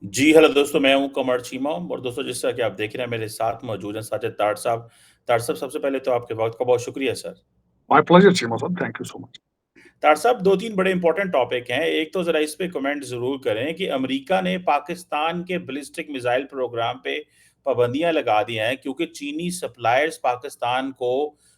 जी, hello दोस्तों, मैं हूँ कमर चीमा और दोस्तों जिस तरह कि आप देख रहे हैं मेरे साथ मौजूद हैं साजिद ताड़ साहब। ताड़ साहब सबसे पहले तो आपके वक़्त का बहुत शुक्रिया सर। माय प्लेजर चीमा साहब, थैंक यू सो मच। ताड़ साहब 2-3 बड़े इम्पोर्टेंट टॉपिक हैं। एक तो ज़रा इस पे कमेंट ज़रूर करें कि अमेरिका ने पाकिस्तान के बैलिस्टिक मिसाइल प्रोग्राम पे पाबंदियाँ लगा दी हैं क्योंकि चीनी सप्लायर्स पाकिस्तान को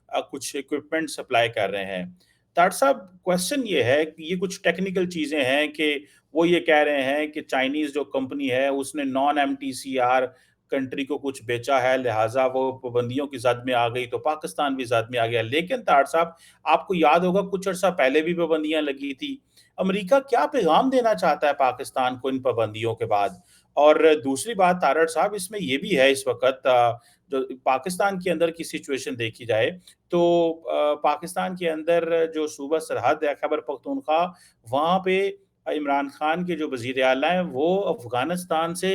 कुछ इक्विपमेंट सप्लाई कर रहे हैं। ताड़ साहब क्वेश्चन ये है कि ये कुछ टेक्निकल चीज़ें हैं कि वो ये कह रहे हैं कि चाइनीज़ जो कंपनी है उसने नॉन एमटीसीआर कंट्री को कुछ बेचा है, लिहाज़ा वो पाबंदियों की ज़द में आ गई तो पाकिस्तान भी ज़द में आ गया। लेकिन ताड़ साहब आपको याद होगा कुछ अर्सा पहले भी पाबंदियां लगी थी। अमेरिका क्या पैगाम देना चाहता है पाकिस्तान को इन पाबंदियों के बाद? और दूसरी बात तारड़ साहब इसमें ये भी है इस वक़्त जो पाकिस्तान के अंदर की सिचुएशन देखी जाए तो पाकिस्तान के अंदर जो सूबा सरहद है खैबर पख्तूनख्वा वहाँ पे इमरान खान के जो वज़ीर आला हैं वो अफ़गानिस्तान से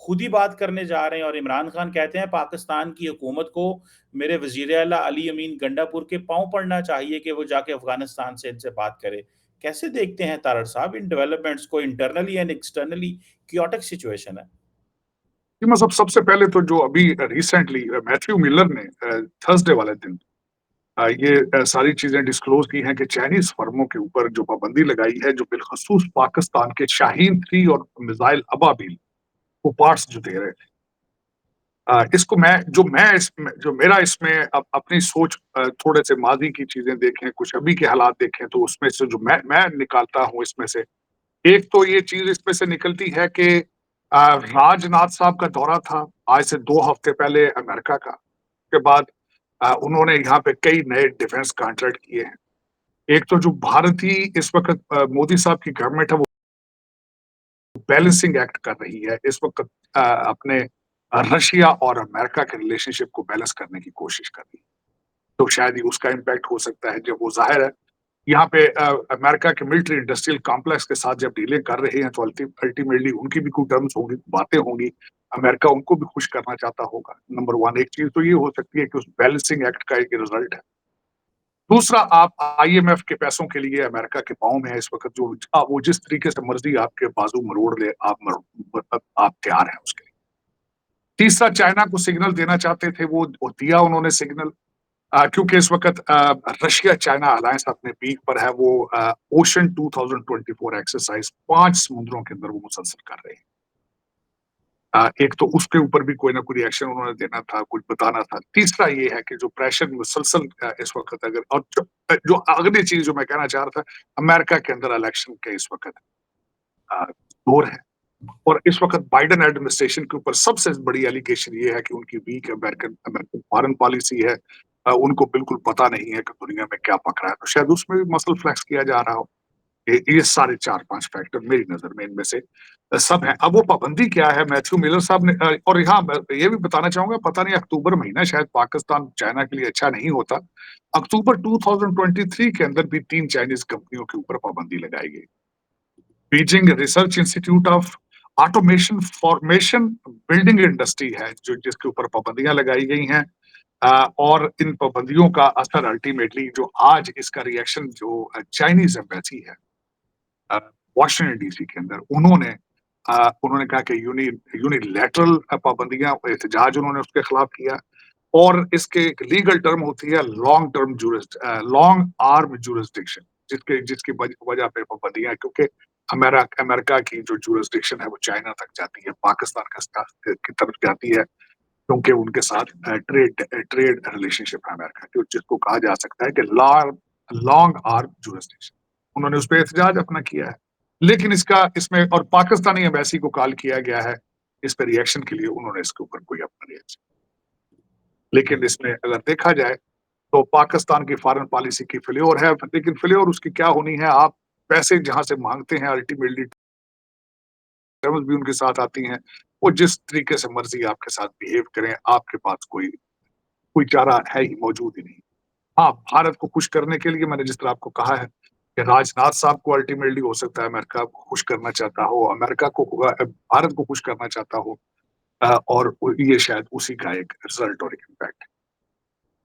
खुद ही बात करने जा रहे हैं और इमरान खान कहते हैं पाकिस्तान की हुकूमत को मेरे वज़ीर आला अली अमीन गंडापुर के पाँव पड़ना चाहिए कि वो जाके अफ़गानिस्तान से इनसे बात करे। कैसे देखते हैं तारड़ साहब इन डेवलपमेंट्स को internally and externally chaotic situation है? चीमा साहब, सबसे पहले तो जो अभी रिसेंटली मैथ्यू मिलर ने थर्सडे वाले दिन ये सारी चीजें डिस्क्लोज की हैं कि चाइनीज फर्मों के ऊपर जो पाबंदी लगाई है, जो बिलखसूस पाकिस्तान के शाहीन 3 और मिसाइल अबाबिल को पार्ट्स जो दे रहे थे। इसको जो मेरा इसमें अपनी सोच, थोड़े से माजी की चीजें देखें, कुछ अभी के हालात देखें, तो उसमें से जो मैं निकालता हूँ इसमें से, एक तो ये चीज इसमें से निकलती है कि राजनाथ साहब का दौरा था आज से 2 हफ्ते पहले अमेरिका का। के बाद उन्होंने यहाँ पे कई नए डिफेंस कॉन्ट्रैक्ट किए हैं। एक तो जो भारतीय इस वक्त मोदी साहब की गवर्नमेंट है, वो बैलेंसिंग एक्ट कर रही है इस वक्त, अपने रशिया और अमेरिका के रिलेशनशिप को बैलेंस करने की कोशिश कर रही है। तो शायद ही उसका इम्पैक्ट हो सकता है, जब वो जाहिर है यहाँ पे अमेरिका के मिलिट्री इंडस्ट्रियल कॉम्प्लेक्स के साथ जब डीलिंग कर रहे हैं, तो अल्टीमेटली उनकी भी कोई टर्म्स होंगी, बातें होंगी। अमेरिका उनको भी खुश करना चाहता होगा। नंबर वन एक चीज तो ये हो सकती है कि उस बैलेंसिंग एक्ट का एक रिजल्ट है। दूसरा, आप आईएमएफ के पैसों के लिए अमेरिका के पाँव में है इस वक्त, जो वो जिस तरीके से मर्जी आपके बाजू मरोड़ ले, आप तैयार हैं उसके लिए। तीसरा, चाइना को सिग्नल देना चाहते थे, वो दिया उन्होंने सिग्नल, क्योंकि इस वक्त रशिया चाइना अलायंस अपने पीक पर है। वो ओशन 2024 एक्सरसाइज 5 समुद्रों के अंदर वो मुसलसल कर रहे हैं। एक तो उसके ऊपर भी कोई ना कोई रिएक्शन उन्होंने देना था, कुछ बताना था। तीसरा ये है कि जो प्रेशर मुसलसल इस वक्त, अगर और जो अगली चीज जो मैं कहना चाह रहा था, अमेरिका के अंदर इलेक्शन के इस वक्त दौर है, और इस वक्त बाइडेन एडमिनिस्ट्रेशन के ऊपर सबसे बड़ी एलिगेशन ये है कि उनकी weak American American foreign policy है। उनको बिल्कुल पता नहीं है कि दुनिया में क्या पक रहा है, तो शायद उसमें भी मसल फ्लेक्स किया जा रहा हो। ये सारे 4-5 फैक्टर मेरी नजर में इनमें से सब है। अब वो पाबंदी क्या है, मैथ्यू मिलर साहब ने, और यहाँ मैं ये भी बताना चाहूंगा, पता नहीं अक्टूबर महीना शायद पाकिस्तान चाइना के लिए अच्छा नहीं होता। अक्टूबर 2023 के अंदर भी 3 चाइनीज कंपनियों के ऊपर पाबंदी लगाई गई। Beijing research institute of automation formation building industry है जो जिसके ऊपर पाबंदियां लगाई गई हैं। और इन पाबंदियों का असर अल्टीमेटली, जो आज इसका रिएक्शन जो चाइनीज एम्बेसी है वॉशिंगटन डीसी के अंदर, उन्होंने कहा कि यूनिलैटरल पाबंदियां, एहतजाज उन्होंने उसके खिलाफ किया। और इसके एक लीगल टर्म होती है लॉन्ग आर्म जुरिस्डिक्शन, जिसके जिसकी वजह पे पाबंदियां, क्योंकि अमेरिका की जो जुरिस्डिक्शन है वो चाइना तक जाती है, पाकिस्तान की तरफ जाती है, क्योंकि उनके साथ ट्रेड ट्रेड रिलेशनशिप है अमेरिका की, जिसको कहा जा सकता है कि लॉन्ग आर्म जुरिस्डिक्शन। उन्होंने उस पर एहतजाज अपना किया है। लेकिन इसमें और पाकिस्तानी एम्बेसी को कॉल किया गया है इस पर रिएक्शन के लिए, उन्होंने इसके ऊपर कोई अपना रिएक्शन। लेकिन इसमें अगर देखा जाए तो पाकिस्तान की फॉरेन पॉलिसी की फेल्योर है। लेकिन फेल्योर उसकी क्या होनी है, आप पैसे जहां से मांगते हैं, अल्टीमेटली टर्म्स भी उनके साथ आती हैं। वो जिस तरीके से मर्जी आपके साथ बिहेव करें, आपके पास कोई कोई चारा है ही, मौजूद ही नहीं। हाँ, भारत को खुश करने के लिए मैंने जिस तरह आपको कहा है कि राजनाथ साहब को अल्टीमेटली हो सकता है अमेरिका को खुश करना चाहता हो, अमेरिका को भारत को खुश करना चाहता हो, और ये शायद उसी का एक रिजल्ट और एक इम्पैक्ट है।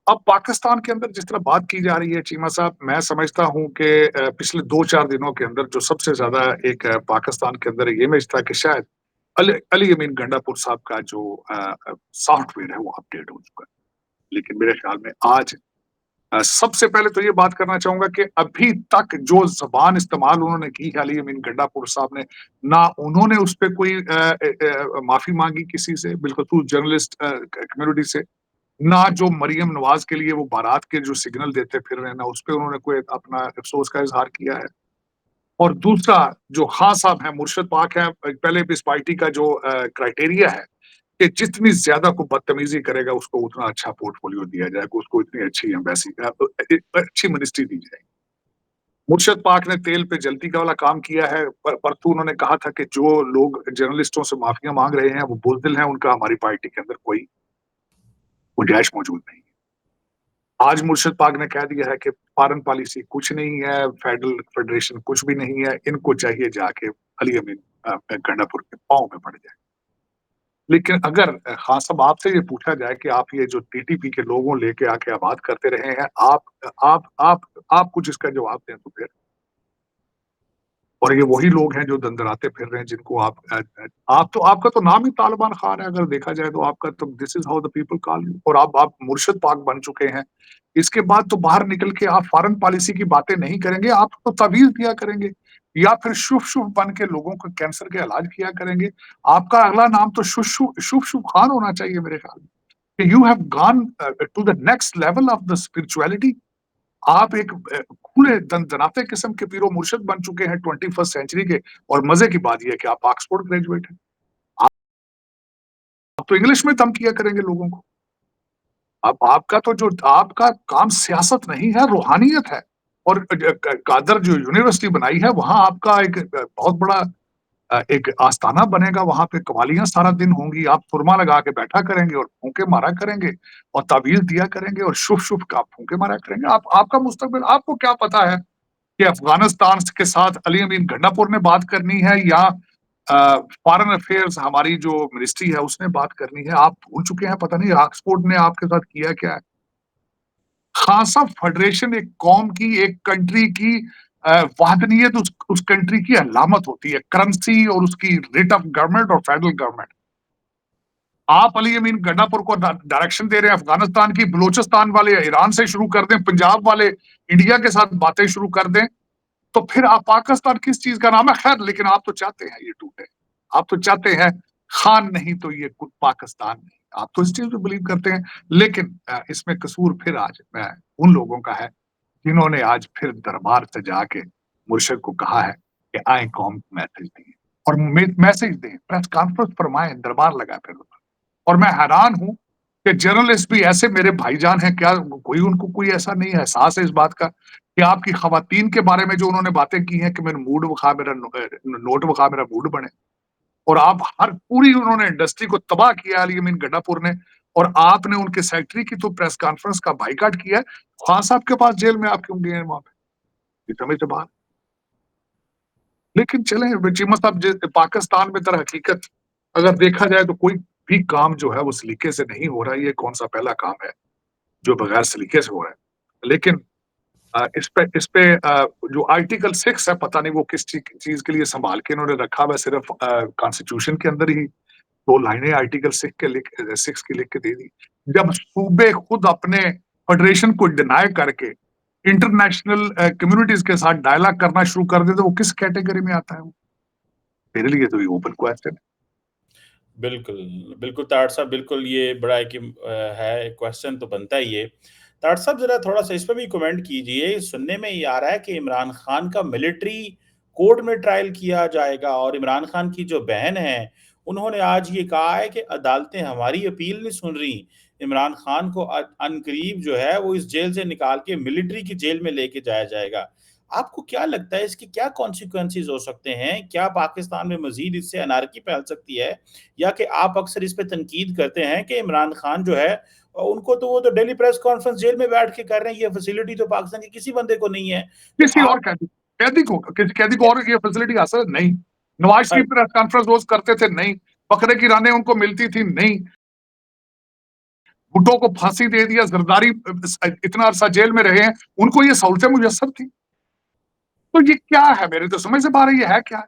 अब पाकिस्तान के अंदर जिस तरह बात की जा रही है चीमा साहब, मैं समझता हूं कि पिछले 2-4 दिनों के अंदर जो सबसे ज्यादा एक पाकिस्तान के अंदर ये इमेज था कि शायद अली अमीन गंडापुर साहब का जो सॉफ्टवेयर है वो अपडेट हो चुका है। लेकिन मेरे ख्याल में आज सबसे पहले तो ये बात करना चाहूँगा कि अभी तक जो ज़बान इस्तेमाल उन्होंने की है अली अमीन गंडापुर साहब ने, ना उन्होंने उस पे कोई माफ़ी माँगी किसी से, बिलख़ुसूस जर्नलिस्ट कम्युनिटी से, ना जो मरियम नवाज़ के लिए वो बारात के जो सिग्नल देते फिर रहे हैं, ना उस पे उन्होंने कोई अपना अफ़सोस का इज़हार किया है। और दूसरा जो खान साहब हैं, मुर्शिद पाक हैं, पहले भी इस पार्टी का जो क्राइटेरिया है कि जितनी ज़्यादा को बदतमीज़ी करेगा उसको उतना अच्छा पोर्टफोलियो दिया जाएगा, उसको इतनी अच्छी एम्बेसी अच्छी मिनिस्ट्री दी जाएगी। मुर्शिद पाक ने तेल पे जल्ती का वाला काम किया है, परसों उन्होंने कहा था कि जो लोग जर्नलिस्टों से माफ़ियाँ माँग रहे हैं, वो बुज़दिल हैं, उनका हमारी पार्टी के अंदर कोई गुंजाइश मौजूद नहीं है। आज मुर्शिद पाक ने कह दिया है कि फॉरेन पॉलिसी कुछ नहीं है, फेडरेशन कुछ भी नहीं है, इनको चाहिए जाके अली अमीन गंडापुर के पाँव में पड़ जाए। लेकिन अगर खान साहब आपसे ये पूछा जाए कि आप ये जो टीटीपी के लोगों लेके आके आप बात करते रहे हैं, आप कुछ इसका जवाब दें तो फिर? और ये वही लोग हैं जो दंदराते फिर रहे हैं जिनको आप तो आपका तो नाम ही तालिबान खान है अगर देखा जाए तो आपका तो this is how the people call you और आप मुर्शिद पाक बन चुके हैं। इसके बाद तो बाहर निकल के आप फॉरेन पॉलिसी की बातें नहीं करेंगे, आप तो तवीज़ दिया करेंगे या फिर शुभ-शुभ बन के लोगों को कैंसर के इलाज किया करेंगे। आपका अगला नाम तो शुभ-शुभ खान होना चाहिए मेरे ख्याल में। कि you have gone to the next level of the spirituality. आप एक खुले दनदनाते किस्म के पीरो मुर्शिद बन चुके हैं 21st सेंचुरी के और मज़े की बात ये है कि आप ऑक्सफोर्ड ग्रेजुएट हैं। आप तो इंग्लिश में दम किया करेंगे लोगों को। अब आपका तो जो आपका काम सियासत नहीं है, रूहानियत है और कादर जो यूनिवर्सिटी बनाई है, वहाँ आपका एक बहुत बड़ा एक आस्थाना बनेगा, वहाँ पे कव्वालियाँ सारा दिन होंगी, आप सुरमा लगा के बैठा करेंगे और फूँके मारा करेंगे और तावीज़ दिया करेंगे और शुभ-शुभ का फूँके मारा करेंगे। आप आपका मुस्तकबिल आपको क्या पता है कि अफ़गानिस्तान के साथ अली अमीन गंडापुर ने बात करनी है या फॉरेन अफेयर्स हमारी जो मिनिस्ट्री है उसने बात करनी है। आप भूल चुके हैं, पता नहीं ऑक्सफोर्ड ने आपके साथ किया क्या है। खासा फेडरेशन एक कौम की, एक कंट्री की वहदनीयत उस कंट्री की अलामत होती है, करेंसी और उसकी रेट ऑफ गवर्नमेंट और फेडरल गवर्नमेंट। आप अली अमीन गंडापुर को डायरेक्शन दे रहे हैं अफगानिस्तान की, बलूचिस्तान वाले ईरान से शुरू कर दें, पंजाब वाले इंडिया के साथ बातें शुरू कर दें, तो फिर आप पाकिस्तान किस चीज का नाम है? खैर, लेकिन आप तो चाहते हैं ये टूटे। आप तो चाहते हैं खान नहीं तो ये कुछ पाकिस्तान नहीं। आप तो इस चीज पे बिलीव करते हैं। लेकिन इसमें कसूर फिर आज मैं उन लोगों का है जिन्होंने आज फिर दरबार से जाके मुर्शिद को कहा है कि आए कौम को मैसेज दें और मैसेज दें, प्रेस कॉन्फ्रेंस फरमाएं, दरबार लगाए फिर। और मैं हैरान हूं कि जर्नलिस्ट भी ऐसे मेरे भाईजान हैं, क्या कोई उनको कोई ऐसा नहीं है एहसास है इस बात का कि आपकी खवातीन के बारे में जो उन्होंने बातें की हैं कि मेरा मूड विखा, मेरा नोट विखा, मेरा मूड बने। और आप हर पूरी उन्होंने इंडस्ट्री को तबाह किया अली अमीन गंडापुर ने और आपने उनके सेक्रेटरी की तो प्रेस कॉन्फ्रेंस का बाइकाट किया है। खान साहब के पास जेल में आप क्यों गए हैं वहां पे? ये समझ से बाहर। लेकिन चलें चीमा साहब, पाकिस्तान में दर हकीकत अगर देखा जाए तो कोई भी काम जो है वो सलीके से नहीं हो रहा है। ये कौन सा पहला काम है जो बगैर सलीके से हो रहा है। लेकिन इस पे जो आर्टिकल 6 है, पता नहीं वो किस चीज के लिए संभाल के इन्होंने रखा हुआ है। सिर्फ कॉन्स्टिट्यूशन के अंदर ही 2 लाइनें आर्टिकल 6 की लिख के दे दी। जब सूबे खुद अपने फेडरेशन को डिनाई करके इंटरनेशनल कम्युनिटीज के साथ डायलॉग करना शुरू कर दे तो वो किस कैटेगरी में आता है वो? मेरे लिए तो ये ओपन क्वेश्चन है। बिल्कुल, बिल्कुल ताड़ साहब, बिल्कुल ये बड़ा एक है क्वेश्चन तो बनता ही है। ताड़ साहब ज़रा थोड़ा-सा इस पे भी कमेंट कीजिए। सुनने में ये आ रहा है कि इमरान खान का मिलिट्री कोर्ट में ट्रायल किया जाएगा और इमरान खान की जो बहन है, उन्होंने आज ये कहा है कि अदालतें हमारी अपील नहीं सुन रही। इमरान खान को अनकरीब जो है वो इस जेल से निकाल के मिलिट्री की जेल में लेके जाया जाएगा। आपको क्या लगता है इसके क्या कॉन्सिक्वेंसेस हो सकते हैं? क्या पाकिस्तान में मज़ीद इससे अनारकी फैल सकती है? या कि आप अक्सर इस पे तनकीद करते हैं कि इमरान खान जो है उनको तो वो तो डेली प्रेस कॉन्फ्रेंस जेल में बैठ के कर रहे हैं, ये फैसिलिटी तो पाकिस्तान के किसी बंदे को नहीं है। तो किसी और आप कैदी कैदी को किसी कैदी को और ये फैसिलिटी हासिल नहीं। नवाज हाँ, शरीफ प्रेस कॉन्फ्रेंस रोज करते थे, नहीं। बकरे की रानें उनको मिलती थी, नहीं। भुट्टो को फांसी दे दिया, जरदारी इतना अरसा जेल में रहे हैं, उनको ये सहूलतें मुयस्सर थी। तो ये क्या है? मेरे तो समझ से बाहर है, ये है क्या?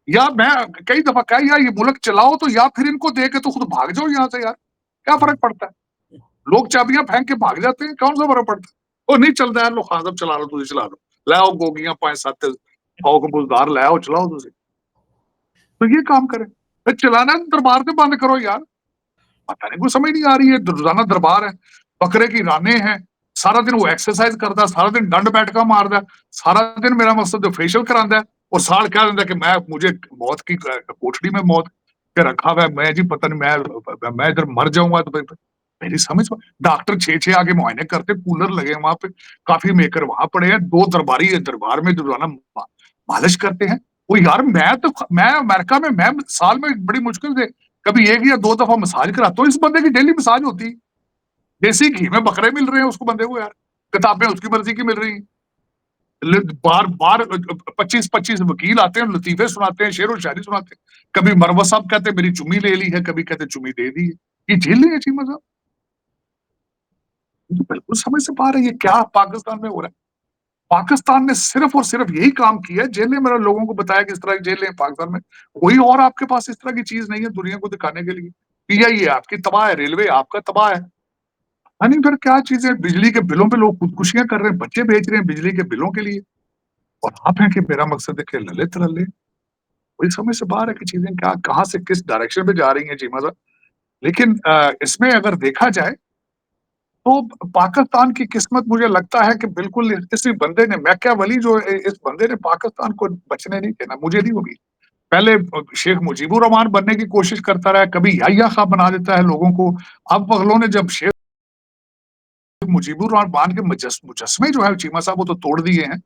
या मैं कई दफा कहा यार ये मुल्क चलाओ तो, या फिर इनको दे के तो खुद भाग जाओ यहाँ से यार, क्या फर्क पड़ता है? लोग चाबियां फेंक के भाग जाते हैं, कौन सा फर्क पड़ता है? वो नहीं चलता है, लो खान साहब चला लो, तुझे चला लो, लाओ गोगियां 5-7 100 कबूलदार लाओ, चलाओ तुझे, तो ये काम करें। चलाना है तो दरबार से बंद करो यार, पता नहीं, कोई समझ नहीं आ रही है। रोजाना दरबार है, बकरे की राने हैं, सारा दिन वो एक्सरसाइज करता है, सारा दिन डंड बैठका मारदा है, सारा दिन मेरा मकसद फेशियल करांदा है, और साल कह देंदा कि मैं, मुझे मौत की कोठड़ी में मौत के रखा हुआ है, मैं जी पता नहीं, मैं इधर मर जाऊंगा तो मेरी समझ। डॉक्टर 6-6 आगे मुआयने करते, कूलर लगे वहां पे, काफी मेकर वहां पड़े हैं, 2 दरबारी है दरबार में रोजाना मालिश करते हैं। वो यार मैं अमेरिका में, मैं साल में बड़ी मुश्किल से कभी 1 या 2 दफा मसाज कराता हूँ, इस बंदे की डेली मसाज होती है। देसी घी में बकरे मिल रहे हैं उसको, बंदे को यार, किताबें उसकी मर्जी की मिल रही हैं, बार बार 25-25 वकील आते हैं, लतीफे सुनाते हैं, शेर व शायरी सुनाते हैं। कभी मरवा साहब कहते हैं मेरी चुम्मी ले ली है, कभी कहते चुम्मी दे दी है। ये जेल नहीं है चीमा साहब? तो बिल्कुल समझ से बाहर है ये क्या पाकिस्तान में हो रहा है। पाकिस्तान ने सिर्फ और सिर्फ यही काम किया है, जेलें, मेरा लोगों को बताया कि इस तरह की जेलें पाकिस्तान में, कोई और आपके पास इस तरह की चीज नहीं है दुनिया को दिखाने के लिए। पीआईए आपकी तबाह है, रेलवे आपका तबाह है। नहीं, फिर क्या चीजें, बिजली के बिलों पे लोग खुदकुशियां कर रहे हैं, बच्चे बेच रहे हैं बिजली के बिलों के लिए, और आप हैं कि मेरा मकसद है कि ललित लल्ले, कोई समझ से बाहर है कि चीजें क्या कहाँ से किस डायरेक्शन पे जा रही हैं चीमा साहब। लेकिन इसमें अगर देखा जाए तो पाकिस्तान की किस्मत, मुझे लगता है कि बिल्कुल इसी बंदे ने, मैकियावेली जो इस बंदे ने पाकिस्तान को बचने नहीं देना, मुझे नहीं उम्मीद। पहले शेख मुजीबुर रहमान बनने की कोशिश करता रहा, कभी याहिया खां बना देता है लोगों को। अब पगलों ने जब शेख मुजीबुर रहमान के मुजस्मे जो है चीमा साहब, वो तो तोड़ दिए हैं।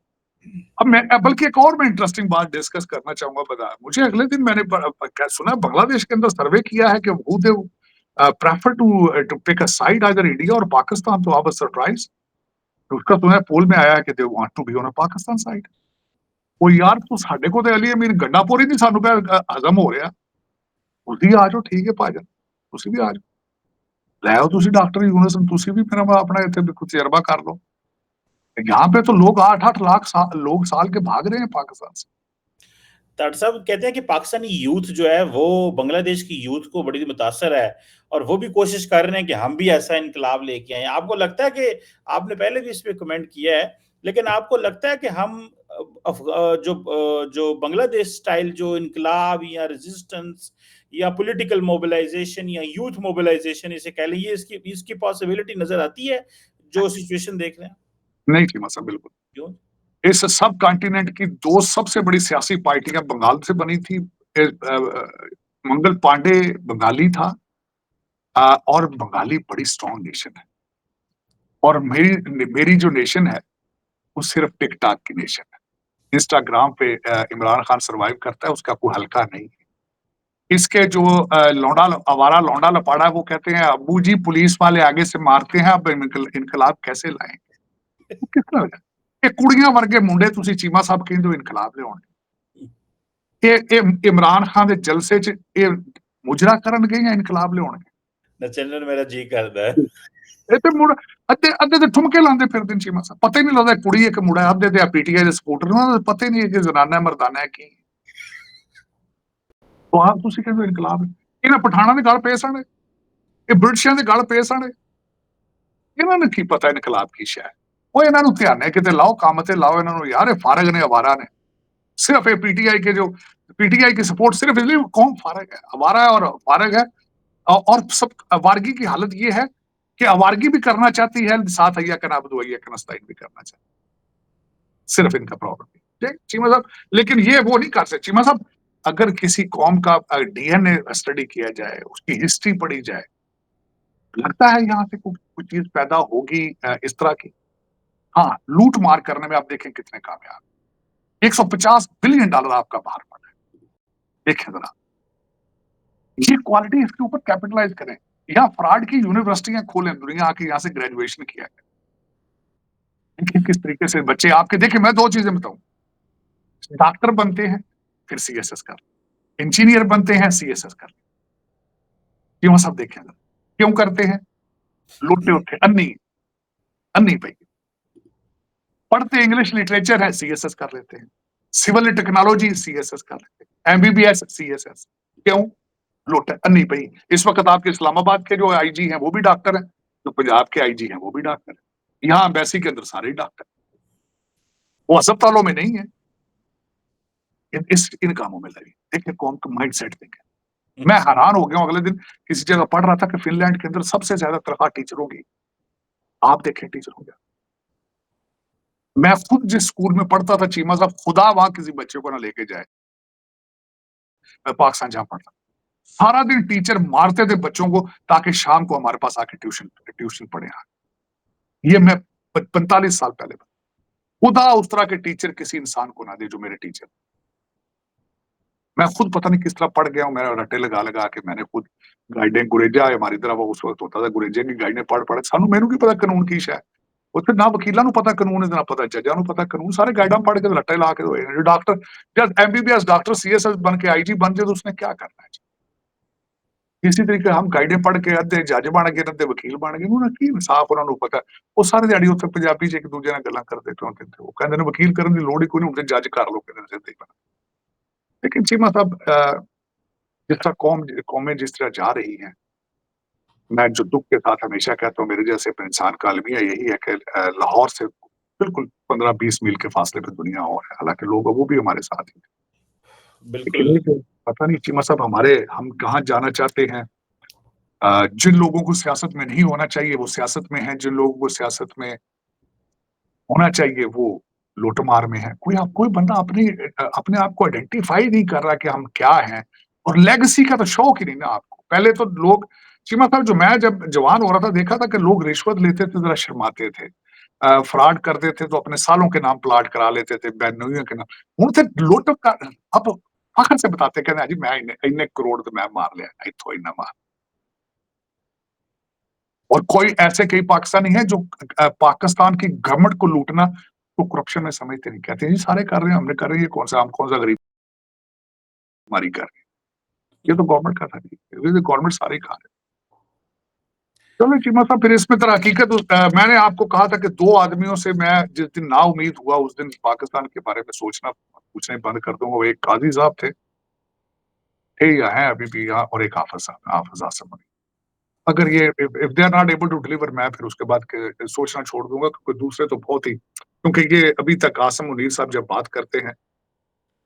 अब मैं, बल्कि एक और मैं इंटरेस्टिंग बात डिस्कस करना चाहूंगा, बता मुझे, अगले दिन मैंने सुना बांग्लादेश के अंदर सर्वे किया है कि who they prefer to take a side, either India और पाकिस्तान, तो आप सरप्राइज, उसका सुना है पोल में आया है कि they want to be on a Pakistan side. ਉਹ ਯਾਰ ਤੂੰ ਸਾਡੇ ਕੋਲ ਤੇ ਅਲੀ ਅਮੀਨ ਗੰਡਾਪੁਰ ਹੀ ਨਹੀਂ ਸਾਨੂੰ ਪਿਆ ਹਜ਼ਮ ਹੋ ਰਿਹਾ, ਤੁਸੀਂ ਆ ਜਾਓ, ਠੀਕ ਹੈ ਭਾਜਨ, ਤੁਸੀਂ ਵੀ ਆ ਜਾਓ, ਲੈ ਆਓ ਤੁਸੀਂ ਡਾਕਟਰ ਯੂਨਸ, ਤੁਸੀਂ भी फिर अपना इतने कुछ तजर्बा कर लो। यहाँ पे तो लोग 8-8 लाख लोग साल के भाग रहे हैं पाकिस्तान से। डॉक्टर साहब कहते हैं कि पाकिस्तानी यूथ जो है वो बांग्लादेश की यूथ को बड़ी मुतासर है, और वो भी कोशिश कर रहे हैं कि हम भी ऐसा इनकलाब लेके आए। आपको लगता है कि, आपने पहले भी इस पे कमेंट किया है, लेकिन आपको लगता है कि हम जो बांग्लादेश स्टाइल जो इनकलाब या रेजिस्टेंस या पॉलिटिकल मोबिलाइजेशन या यूथ मोबिलाइजेशन इसे कह लें, ये इसकी इसकी पॉसिबिलिटी नजर आती है जो सिचुएशन देख रहे हैं? नहीं थी मसला बिल्कुल। क्यों? इस सब कॉन्टिनेंट की 2 सबसे बड़ी सियासी पार्टियां बंगाल से बनी थी। मंगल पांडे बंगाली था, और बंगाली बड़ी स्ट्रॉन्ग नेशन है, और मेरी मेरी जो नेशन है वो सिर्फ टिकटॉक की नेशन है। इंस्टाग्राम पे इमरान खान सरवाइव करता है, उसका कोई हल्का नहीं है। इसके जो लौंडा आवारा लौंडा लपाड़ा, वो कहते हैं अब्बू जी पुलिस वाले आगे से मारते हैं, अब इनकलाब कैसे लाएंगे? वो किस तरह का? ਇਹ ਕੁੜੀਆਂ ਵਰਗੇ ਮੁੰਡੇ ਤੁਸੀਂ ਚੀਮਾ ਸਾਹਿਬ ਕਹਿੰਦੇ ਹੋ ਇਨਕਲਾਬ ਲਿਆਉਣਗੇ, ਇਹ ਇਮਰਾਨ ਖਾਨ ਦੇ ਜਲਸੇ 'ਚ ਇਹ ਮੁਜਰਾ ਕਰਨਗੇ ਜਾਂ ਇਨਕਲਾਬ ਲਿਆਉਣਗੇ? नचलन मेरा जी करता है। ਇਹ ਤੇ ਮੁੜ ਅੱਧੇ ਅੱਧੇ ਤੇ ਠੁਮਕੇ ਲਾਉਂਦੇ ਫਿਰਦੇ ਨੇ ਚੀਮਾ ਸਾਹਿਬ, ਪਤਾ ਹੀ ਨਹੀਂ ਲੱਗਦਾ ਕੁੜੀ ਇੱਕ ਮੁੰਡਾ, ਅੱਧੇ ਤੇ ਪੀਟੀਆਈ ਦੇ ਸਪੋਰਟਰ ਨੇ, ਉਹਨਾਂ ਦਾ ਪਤਾ ਹੀ ਨਹੀਂ ਹੈ ਕਿ ਜ਼ਨਾਨਾ ਮਰਦਾਨਾ ਹੈ ਕੀ। ਉਹ ਆਪ ਤੁਸੀਂ ਕਹਿੰਦੇ ਇਨਕਲਾਬ, ਇਹਨਾਂ ਪਠਾਣਾਂ ਦੇ ਗਲ ਪਏ ਸਨ, ਇਹ ਬ੍ਰਿਟਿਸ਼ਾਂ ਦੇ ਗਲ ਪਏ ਸਨ, ਇਹਨਾਂ ਨੂੰ ਕੀ ਪਤਾ ਇਨਕਲਾਬ ਕੀ ਸ਼ੈ ਹੈ। ਉਹ ਇਹਨਾਂ ਨੂੰ ਧਿਆਨੇ ਕਿਤੇ ਲਾਓ, ਕੰਮ ਤੇ ਲਾਓ ਇਹਨਾਂ ਨੂੰ ਯਾਰ, ਇਹ फारग ने आवारा ने, सिर्फ ये पीटीआई के जो पीटीआई की सपोर्ट सिर्फ इसलिए कौन फारग है, आवारा है और फारग है। और सब आवारगी की हालत ये है कि आवारगी भी करना चाहती है, साथ अय्या का नाबुद अय्या का नस्ताइन भी करना चाहती है, सिर्फ इनका प्रॉब्लम है चीमा साहब। लेकिन ये वो नहीं कर सकते चीमा साहब। अगर किसी कौम का डीएनए स्टडी किया जाए, उसकी हिस्ट्री पढ़ी जाए, लगता है यहाँ से कुछ चीज पैदा होगी इस तरह की। हाँ, लूट मार करने में आप देखें कितने कामयाब, $150 बिलियन आपका बाहर पड़ा है, देखें जरा, ये क्वालिटी, इसके ऊपर कैपिटलाइज करें। यहाँ फ्रॉड की यूनिवर्सिटियां खोलें, दुनिया आके यहाँ से ग्रेजुएशन किया है। देखिए किस तरीके से बच्चे आपके, देखिए मैं 2 चीजें बताऊं, डॉक्टर बनते हैं फिर सीएसएस कर, इंजीनियर बनते हैं सीएसएस कर, क्यों सब देखें जरा, क्यों करते हैं? लुट्टे उठे अन्नी अन्नी पे पढ़ते इंग्लिश लिटरेचर है, सीएसएस कर लेते हैं। सिविल टेक्नोलॉजी सीएसएस कर लेते, एमबीबीएस सीएसएस। क्यों? लुट नहीं भाई। इस वक्त आपके इस्लामाबाद के जो आईजी हैं वो भी डॉक्टर हैं, जो पंजाब के आईजी हैं वो भी डॉक्टर हैं। यहाँ एम्बेसी के अंदर सारे डॉक्टर, वो अस्पतालों में नहीं है, इन कामों में लगे। देखिए कौन का माइंड सेट देखें। मैं हैरान हो गया हूँ, अगले दिन किसी जगह पढ़ रहा था कि फिनलैंड के अंदर सबसे ज्यादा तनख्वाह टीचरों की। आप देखें टीचरों की। मैं खुद जिस स्कूल में पढ़ता था चीमा साहब, खुदा वहां किसी बच्चे को ना लेके जाए, मैं पाकिस्तान जहां पढ़ता, सारा दिन टीचर मारते थे बच्चों को ताकि शाम को हमारे पास आके ट्यूशन ट्यूशन पढ़े। ये मैं 45 साल पहले, खुदा उस तरह के टीचर किसी इंसान को ना दे जो मेरे टीचर। मैं खुद पता नहीं किस तरह पढ़ गया हूँ, मेरा रट्टे लगा लगा के मैंने खुद गाइडें गुरेजा हमारी तरह वो उस वक्त होता था, गुरेजे की गाइडें पढ़ पढ़ सानू मैनू की पता कानून की शै ਉੱਥੇ ਨਾ ਵਕੀਲਾਂ ਨੂੰ ਪਤਾ ਕਾਨੂੰਨ ਨਾ ਪਤਾ ਜੱਜਾਂ ਨੂੰ ਪਤਾ ਕਾਨੂੰਨ ਸਾਰੇ गाइडां पढ़ के रट्टे ला के होए जो डॉक्टर जब एमबीबीएस डॉक्टर सीएसएस बन के आईजी बन जाए तो उसने क्या करना है। इसी तरीके हम गाइडें पढ़ के अद्धे जज बन गए अद्धे वकील बन गए उन्होंने की इंसाफ उन्होंने पता वो सारे दिहाड़ी उत्थे पंजाबी च एक दूजे नाल गल्लां करदे क्योंकि वो कहंदे ने वकील करन दी लोड़ ही कोई नहीं हुंदी जज कर लो कहंदे सिर ते बना। लेकिन चीमा साहब जिस तरह कौमें जिस तरह जा रही हैं, मैं जो दुख के साथ हमेशा कहता हूँ मेरे जैसे इंसान का अलमिया यही है कि लाहौर से बिल्कुल 15-20 मील के फासले पे दुनिया और है, हालांकि लोग वो भी हमारे साथ ही। बिल्कुल। लेकिन ये पता नहीं चीमा साहब हमारे हम कहाँ जाना चाहते हैं। जिन लोगों को सियासत में नहीं होना चाहिए वो सियासत में है, जिन लोगों को सियासत में होना चाहिए वो लूटमार में है। कोई बंदा अपने आप को आइडेंटिफाई नहीं कर रहा कि हम क्या हैं, और लेगेसी का तो शौक ही नहीं ना आपको। पहले तो लोग चीमा साहब जो मैं जब जवान हो रहा था देखा था कि लोग रिश्वत लेते थे जरा शर्माते थे, फ्रॉड करते थे तो अपने सालों के नाम प्लाट करा लेते थे, बहनोइयों के नाम। ਹੁਣ ਤੇ ਲੁੱਟ अब फखर से बताते कहते हैं जी मैं इन्ने करोड़ तो मैं मार लिया इथों इन्ना मार। और कोई ऐसे कई पाकिस्तानी हैं जो पाकिस्तान की गवर्नमेंट को लूटना तो करप्शन में समझते नहीं, कहते हैं जी सारे कर रहे हैं, हमने कर रहे हैं, ये कौन सा गरीब हमारी कर रही है, ये तो गवर्नमेंट का था जी, ये तो गवर्नमेंट सारे ही खा रहे हैं। चलो चीमा साहब फिर इसमें तरह हकीकत मैंने आपको कहा था कि 2 आदमियों से मैं जिस दिन ना उम्मीद हुआ उस दिन पाकिस्तान के बारे में सोचना पूछना ही बंद कर दूंगा। वो एक काजी साहब थे या हैं अभी भी यहाँ, और एक हाफिज साहब हाफिज आसिम अली। अगर ये if they are not able to deliver मैं फिर उसके बाद सोचना छोड़ दूंगा क्योंकि दूसरे तो बहुत ही, क्योंकि ये अभी तक आसिम मुनीर साहब जब बात करते हैं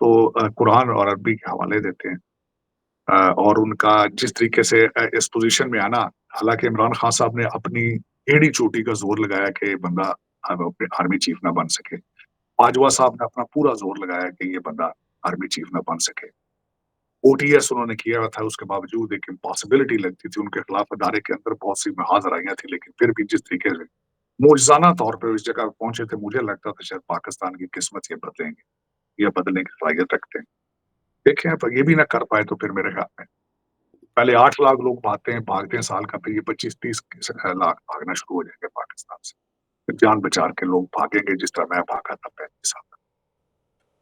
तो कुरान और अरबी के हवाले देते हैं, और उनका जिस तरीके से इस पोजीशन में आना, हालांकि इमरान खान साहब ने अपनी एड़ी चोटी का जोर लगाया कि ये बंदा आर्मी चीफ ना बन सके, बाजवा साहब ने अपना पूरा जोर लगाया कि ये बंदा आर्मी चीफ ना बन सके, ओटीएस उन्होंने किया हुआ था, उसके बावजूद एक इम्पॉसिबिलिटी लगती थी उनके खिलाफ अदारे के अंदर बहुत सी महाजराइयां थी, लेकिन फिर भी जिस तरीके से मुआवजाना तौर पर इस जगह पहुंचे थे मुझे लगता था शायद पाकिस्तान की किस्मत ये बदलेंगे या बदलने की सलाहियत रखते हैं। देखें पर ये भी ना कर पाए तो फिर मेरे ख्याल में पहले 8 लाख लोग भागते हैं साल का, फिर ये 25-30 लाख भागना शुरू हो जाएंगे पाकिस्तान से, फिर जान बचा के लोग भागेंगे जिस तरह मैं भागा था 35 साल।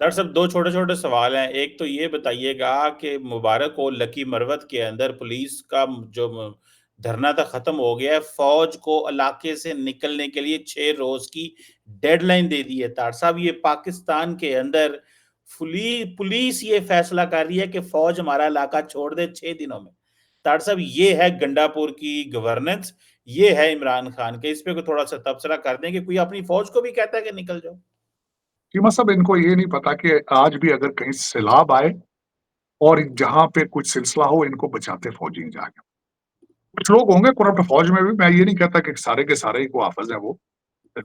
डॉक्टर साहब 2 छोटे-छोटे सवाल हैं। एक तो ये बताइएगा कि मुबारक हो लकी मरवत के अंदर पुलिस का जो धरना था खत्म हो गया है। फ़ौज को इलाके से निकलने के लिए 6 रोज़ की डेडलाइन दे दी है। डॉक्टर साहब ये पाकिस्तान के अंदर पुलिस ये फैसला कर रही है कि फ़ौज हमारा इलाका छोड़ दे 6 दिनों में। डॉक्टर साहब ये है गंडापुर की गवर्नेंस, ये है इमरान खान के। इस पे कोई थोड़ा-सा तबसरा कर दें कि कोई अपनी फ़ौज को भी कहता है कि निकल जाओ? कीमत साहब इनको ये नहीं पता कि आज भी अगर कहीं सैलाब आए और जहां पे कुछ सिलसिला हो इनको बचाते फौजी जाके। कुछ लोग होंगे करप्ट फौज में भी, मैं ये नहीं कहता कि सारे के सारे ही को हाफिज है वो,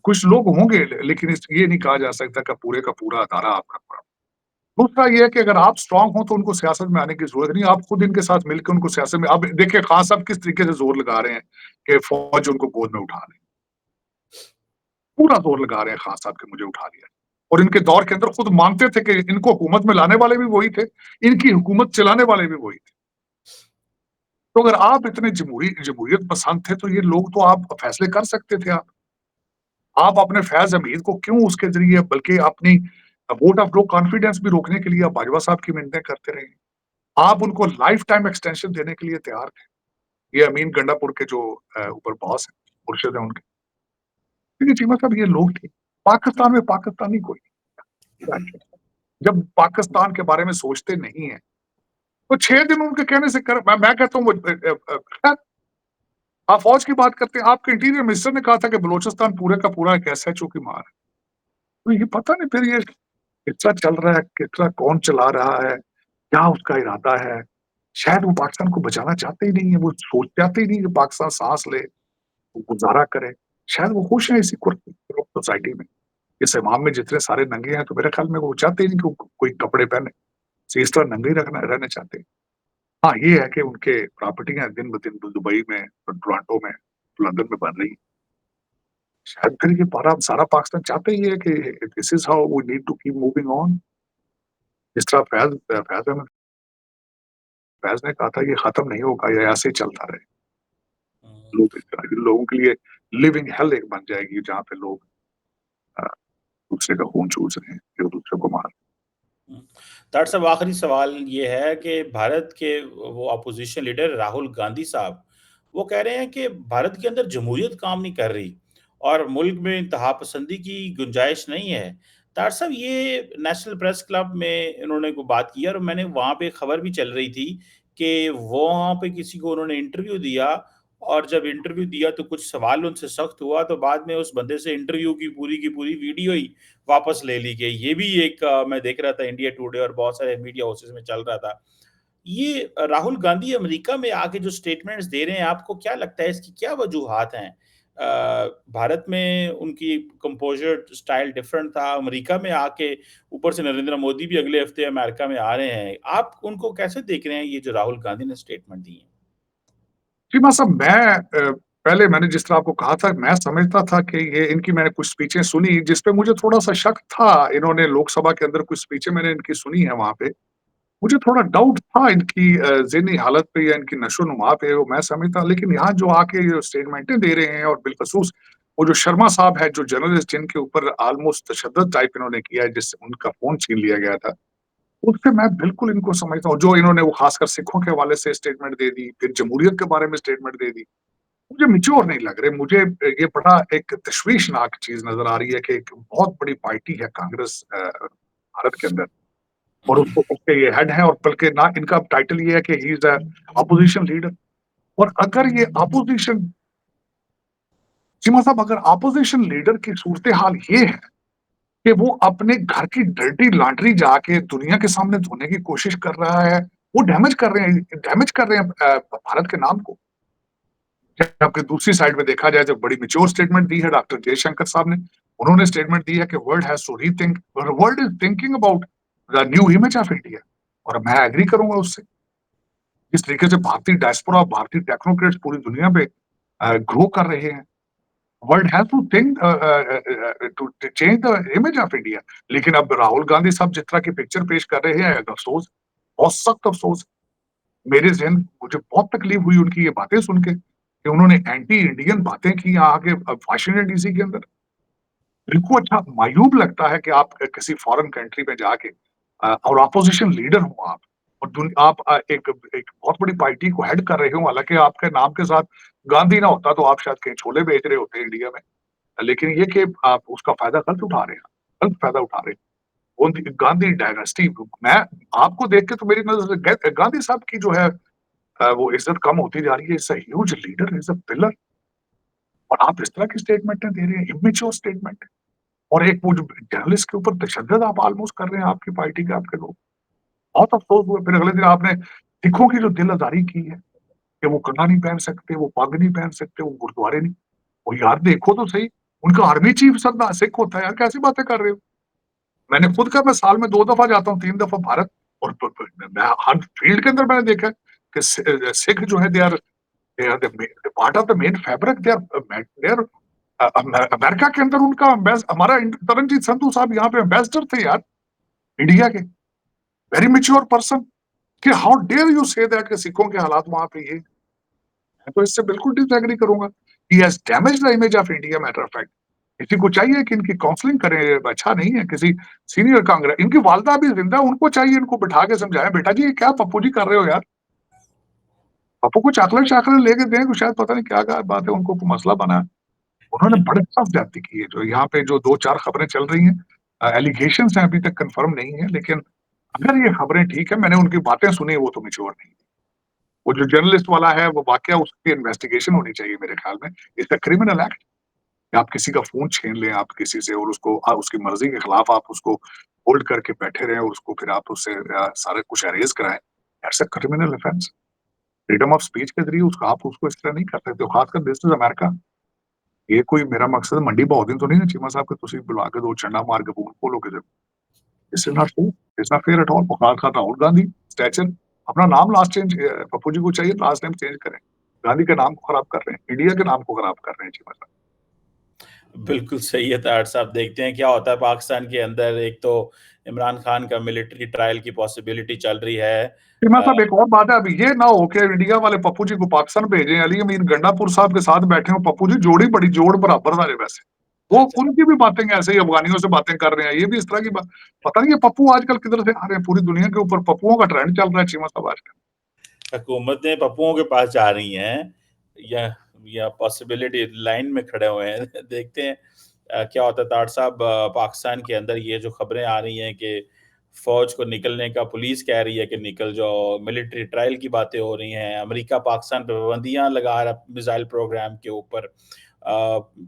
कुछ लोग होंगे लेकिन ये नहीं कहा जा सकता कि पूरे का पूरा अदारा आपका करप्ट। दूसरा ये है कि अगर आप स्ट्रांग हो तो उनको सियासत में आने की जरूरत नहीं, आप खुद इनके साथ मिलकर उनको सियासत में, अब देखिए खान साहब किस तरीके से जोर लगा रहे हैं कि फौज उनको गोद में उठा ले, पूरा जोर लगा रहे हैं खान साहब के मुझे उठा लिया। और इनके दौर के अंदर खुद मानते थे कि इनको हुकूमत में लाने वाले भी वही थे, इनकी हुकूमत चलाने वाले भी वही थे। तो अगर आप इतने जमहूरियत पसंद थे तो ये लोग तो आप फैसले कर सकते थे। आप अपने फैज हमीद को क्यों उसके जरिए बल्कि अपनी वोट ऑफ नो कॉन्फिडेंस भी रोकने के लिए आप बाजवा साहब की मिन्नतें करते रहे। आप उनको लाइफ टाइम एक्सटेंशन देने के लिए तैयार थे। ये अमीन गंडापुर के जो ऊपर बॉस है मुर्शिद है उनके, लेकिन चीमा साहब ये लोग थे। पाकिस्तान में पाकिस्तानी कोई नहीं। जब पाकिस्तान के बारे में सोचते नहीं हैं, तो 6 दिन उनके कहने से कर मैं कहता हूँ वो खैर आप फ़ौज की बात करते हैं, आपके इंटीरियर मिनिस्टर ने कहा था कि बलूचिस्तान पूरे का पूरा एक एसएचओ की मार है। तो ये पता नहीं फिर ये कितना चल रहा है, कितना कौन चला रहा है, क्या उसका इरादा है? शायद वो पाकिस्तान को बचाना चाहते ही नहीं है, वो चाहते ही नहीं कि पाकिस्तान साँस ले, वो गुज़ारा करे। शायद वो खुश हैं इसी कुर्क सोसाइटी में। इस इमाम में जितने सारे नंगे हैं, तो मेरे ख्याल में वो चाहते ही नहीं कि कोई कपड़े पहने। तो इस तरह नंगे ही रहना चाहते हैं। हाँ, ये है कि उनके प्रॉपर्टियाँ दिन-ब-दिन दुबई में, टोरंटो में, लंदन में बन रही हैं। शायद फिर ये सारा पाकिस्तान चाहता ही है कि this is how we need to keep moving on. जिस तरह फैज़ ने कहा था ये खत्म नहीं होगा, ये ऐसे ही चलता रहे। हुँ। लोगों के लिए लिविंग हेल एक बन जाएगी जहाँ पे लोग अ, दूसरे का खून चूस रहे हैं, एक दूसरे को मार हुँ। डॉक्टर साहब आखिरी सवाल ये है कि भारत के वो अपोज़िशन लीडर राहुल गांधी साहब, वो कह रहे हैं कि भारत के अंदर जमहूरियत काम नहीं कर रही और मुल्क में इंतहापसंदी की गुंजाइश नहीं है। डॉक्टर साहब ये नेशनल प्रेस क्लब में इन्होंने को बात की और मैंने वहाँ पे खबर भी चल रही थी कि वो वहाँ पे किसी को उन्होंने इंटरव्यू दिया और जब इंटरव्यू दिया तो कुछ सवाल उनसे सख्त हुआ तो बाद में उस बंदे से इंटरव्यू की पूरी वीडियो ही वापस ले ली गई। ये भी एक मैं देख रहा था इंडिया टुडे और बहुत सारे मीडिया हाउसेस में चल रहा था। ये राहुल गांधी अमेरिका में आके जो स्टेटमेंट्स दे रहे हैं, आपको क्या लगता है इसकी क्या वजूहात हैं? भारत में उनकी कंपोज़र स्टाइल डिफरेंट था, अमेरिका में आके ऊपर से नरेंद्र मोदी भी अगले हफ्ते अमेरिका में आ रहे हैं। आप उनको कैसे देख रहे हैं ये जो राहुल गांधी ने स्टेटमेंट दी है? जी, साहब पहले मैंने जिस तरह आपको कहा था, मैं समझता था कि ये इनकी मैंने कुछ स्पीचें सुनी, जिस पे मुझे थोड़ा-सा शक था। इन्होंने लोकसभा के अंदर कुछ स्पीचें मैंने इनकी सुनी है वहाँ पे। मुझे थोड़ा डाउट था इनकी ज़हनी हालत पे या इनकी नशो-नुमा पे, वो मैं समझता लेकिन यहाँ जो आके ये स्टेटमेंटें दे रहे हैं और बिलख़ुसूस वो जो शर्मा साहब हैं, जो जर्नलिस्ट जिनके ऊपर ऑलमोस्ट तशद्दुद टाइप इन्होंने किया है, जिससे उनका फ़ोन छीन लिया गया था। उससे मैं बिल्कुल इनको समझता हूँ, जो इन्होंने वो ख़ासकर सिखों के हवाले से स्टेटमेंट दे दी, फिर जमहूरियत के बारे में स्टेटमेंट दे दी। मुझे मैच्योर नहीं लग रहे। मुझे ये बड़ा एक तशवीशनाक चीज़ नज़र आ रही है कि एक बहुत बड़ी पार्टी है कांग्रेस भारत के अंदर और उसको उसके ये हेड हैं और बल्कि ना इनका टाइटल ये है कि he is a opposition leader और अगर ये अपोजिशन चीमा साहब अगर अपोजिशन लीडर की सूरत-ए-हाल ये है कि वो अपने घर की डर्टी लॉन्ड्री जाके दुनिया के सामने धोने की कोशिश कर रहा है, वो डैमेज कर रहे हैं भारत के नाम को। जबकि दूसरी साइड में देखा जाए, जब बड़ी मैच्योर स्टेटमेंट दी है डॉक्टर जयशंकर साहब ने, उन्होंने स्टेटमेंट दी है कि world has to rethink world is thinking about the new image of India और मैं एग्री करूँगा उससे। जिस तरीके से भारतीय डायस्पोरा, भारतीय टेक्नोक्रेट्स पूरी दुनिया में ग्रो कर रहे हैं। World has to think to change the image of India. लेकिन अब राहुल गांधी साहब जिस तरह की पिक्चर पेश कर रहे हैं, अफ़सोस, बहुत सख्त अफ़सोस। मुझे बहुत तकलीफ हुई उनकी ये बातें सुन के, कि उन्होंने एंटी इंडियन बातें की आके वाशिंगटन डीसी के अंदर। बिल्कुल अच्छा मायूब लगता है कि आप किसी फॉरेन कंट्री में जाके और अपोजिशन लीडर हो आप और आप एक एक बहुत बड़ी पार्टी को हेड कर रहे हो, हालाँकि आपके नाम के साथ गांधी ना होता तो आप शायद कहीं छोले बेच रहे होते इंडिया में। लेकिन ये कि आप उसका फ़ायदा गलत उठा रहे हैं, गलत फ़ायदा उठा रहे हैं। गांधी डायनास्टी मैं आपको देख के तो मेरी नज़र से गांधी साहब की जो है वो इज़्ज़त कम होती जा रही है। Is a huge leader, is a pillar और आप इस तरह की स्टेटमेंटें दे रहे हैं, इमेच्योर स्टेटमेंट और एक वो जो जर्नलिस्ट के ऊपर तशद्दुद आप ऑलमोस्ट कर रहे हैं आपकी पार्टी के आपके लोग। बहुत अफ़सोस हुआ फिर अगले दिन आपने सिखों की जो दिल आज़ारी की है कि वो कड़ा नहीं पहन सकते, वो पग नहीं पहन सकते, वो गुरुद्वारे नहीं वो यार देखो तो सही, उनका आर्मी चीफ सरदार सिख होता है यार, कैसी बातें कर रहे हो? मैंने खुद कहा मैं साल में 2 दफ़ा जाता हूँ, 3 दफ़ा भारत और प प मैं हर फील्ड के अंदर मैंने देखा है कि सिख जो है they are the part of the main fabric they are America के अंदर उनका हमारा तरनजीत संधू साहब यहाँ पे एम्बेसडर थे यार इंडिया के, वेरी मैच्योर पर्सन कि how dare you say that कि सिखों के हालात वहाँ पे ये मैं तो इससे बिल्कुल डिसएग्री करूंगा। He has damaged the image of India matter of fact. किसी को चाहिए कि इनकी काउंसलिंग करें, अच्छा नहीं है किसी सीनियर कांग्रेस इनकी वालदा भी जिंदा उनको चाहिए इनको बिठा के समझाएं बेटा जी ये क्या पप्पू जी कर रहे हो यार, पप्पू को चॉकलेट चॉकलेट लेके दें शायद पता नहीं क्या क्या बात है उनको मसला बना है। उन्होंने बड़े सख्त जाति की है जो यहाँ पे जो 2-4 खबरें चल रही हैं एलिगेशंस हैं, अभी तक कन्फर्म नहीं है, लेकिन अगर ये खबरें ठीक है, मैंने उनकी बातें सुनी, वो तो मैच्योर नहीं। वो जो जर्नलिस्ट वाला है, वो वाकया उसकी इन्वेस्टिगेशन होनी चाहिए मेरे ख्याल में। इट्स अ क्रिमिनल एक्ट कि आप किसी का फ़ोन छीन लें आप किसी से और उसको उसकी मर्ज़ी के खिलाफ आप उसको होल्ड करके बैठे रहें और उसको फिर आप उससे सारा कुछ अरेज़ कराएँ। That's a criminal offence. Freedom of speech के ज़रिए उसको आप उसको इस तरह नहीं कर सकते हो, खासकर दिस इज़ अमेरिका। ये कोई मेरा मकसद मंडी बहुदिन तो नहीं है चीमा साहब के तुसी बुला के 2 चंडा मार के फ़ोन खोलोगे जब। This is not fair, it's not fair at all. और खासकर राहुल गांधी, स्टैचर, अपना नाम लास्ट चेंज पप्पू जी को चाहिए लास्ट नेम चेंज करें। गांधी के नाम को खराब कर रहे हैं, इंडिया के नाम को खराब कर रहे हैं चीमा साहब। बिल्कुल सही है तार साहब। देखते हैं क्या होता है पाकिस्तान के अंदर। एक तो इमरान खान का मिलिट्री ट्रायल की पॉसिबिलिटी चल रही है। चीमा साहब एक और बात है, अभी ये ना हो कि इंडिया वाले पप्पू जी को पाकिस्तान भेजें, अली अमीन गंडापुर साहब के साथ बैठे हो, पप्पू जी जोड़ी बड़ी जोड़ बराबर वाले वैसे। वो अच्छा, उनकी भी बातें ऐसे ही अफगानियों से बातें कर रहे हैं, ये भी इस तरह की बात। पता नहीं ये पप्पू आजकल किधर से आ रहे हैं, पूरी दुनिया के ऊपर पप्पुओं का ट्रेंड चल रहा है चीमा साहब आजकल। हुकूमतें पप्पुओं के पास जा रही हैं या पॉसिबिलिटी लाइन में खड़े हुए हैं। देखते हैं क्या होता है तार साहब। पाकिस्तान के अंदर ये जो खबरें आ रही हैं कि फौज को निकलने का, पुलिस कह रही है कि निकल जाओ, मिलिट्री ट्रायल की बातें हो रही हैं, अमेरिका पाकिस्तान पे पाबंदियां लगा रहा मिसाइल प्रोग्राम के ऊपर,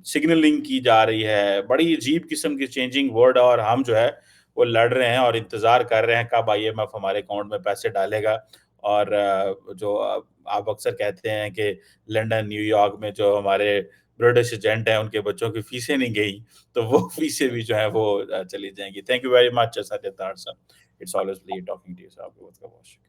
सिग्नलिंग की जा रही है, बड़ी अजीब किस्म की चेंजिंग वर्ड, और हम जो है वो लड़ रहे हैं और इंतजार कर रहे हैं कब आईएमएफ हमारे अकाउंट में पैसे डालेगा। और जो आप अक्सर कहते हैं कि लंदन, न्यूयॉर्क में जो हमारे ब्रिटिश एजेंट हैं, उनके बच्चों की फीसें नहीं गई, तो वो फीसें भी जो हैं वो चली जाएँगी। थैंक यू वेरी मच सत्य तार साहब। It's always pleasure talking to you साहब। बहुत-बहुत शुक्रिया।